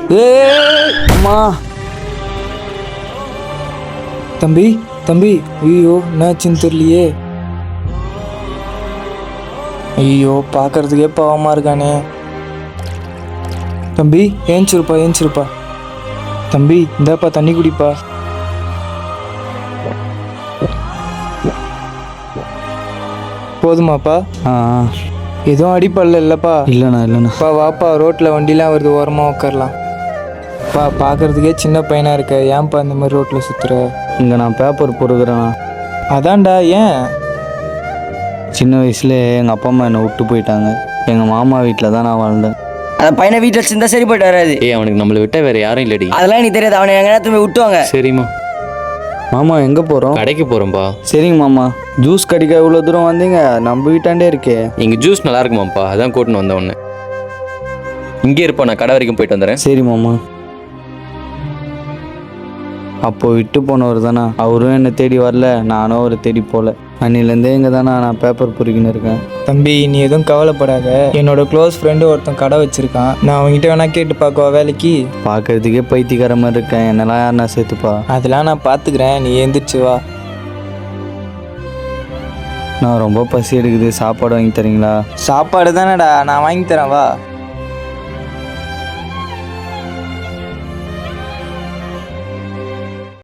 அம்மா. தம்பி தம்பி, ஐயோ என்னாச்சுன்னு தெரியலையே. ஐயோ பார்க்கறதுக்கே பாவமா இருக்கானே. தம்பி ஏஞ்சிருப்பா. தம்பி இந்தாப்பா தண்ணி குடிப்பா. போதுமாப்பா? எதுவும் அடிப்படல இல்லைப்பா? இல்லைண்ணா. வாப்பா, ரோட்டில் வண்டிலாம் வருது, ஓரமாக உட்காரலாம். பார்க்கறதுக்கே சின்ன பையனாக இருக்க, ஏன்ப்பா இந்த மாதிரி ரோட்டில் சுற்றுற? இங்கே நான் பேப்பர் போடுக்கிறேண்ணா. அதான்டா, ஏன்? சின்ன வயசுல எங்கள் அப்பா அம்மா என்னை விட்டு போயிட்டாங்க. எங்கள் மாமா வீட்டில் தான் நான் வாழ்ந்தேன். அந்த பையனை வீட்டில் வச்சுருந்தா சரி போயிட்டு வராது. அவனுக்கு நம்மளை விட்டா வேற யாரும் இல்லடி. அதெல்லாம் எனக்கு தெரியாது, அவனை எங்க நேரத்துமே விட்டுவாங்க. சரிம்மா. மாமா எங்கே போகிறோம்? கடைக்கு போகிறோம்ப்பா. சரிங்க மாமா. ஜூஸ் கடிக்க இவ்வளோ தூரம் வந்தீங்க, நம்ம வீட்டாண்டே இருக்கே. இங்கே ஜூஸ் நல்லா இருக்குமாப்பா, அதான் கூட்டின்னு வந்த உடனே. இங்கே இருப்பா, நான் கடை வரைக்கும் போயிட்டு வந்துடுறேன். சரி மாமா. அப்போ விட்டு போனவர் தானே, அவரும் என்னை தேடி வரல, நானும் அவரை தேடி போகல. அன்னிலேருந்தே இங்கே தானே நான் பேப்பர் பொறுக்கின்னு இருக்கேன். தம்பி நீ எதுவும் கவலைப்படாத, என்னோட க்ளோஸ் ஃப்ரெண்டு ஒருத்தன் கடை வச்சிருக்கான், நான் அவங்ககிட்ட வேணா கேட்டு பார்க்கவா வேலைக்கு? பார்க்கறதுக்கே பைத்தியக்கார மாதிரி இருக்கேன், என்னெல்லாம் யாருன்னா சேர்த்துப்பா? அதெல்லாம் நான் பார்த்துக்கிறேன், நீ எழுந்திரிச்சு வா. நான் ரொம்ப பசி எடுக்குது, சாப்பாடு வாங்கி தரீங்களா? சாப்பாடு தானேடா, நான் வாங்கி தரேன், வா.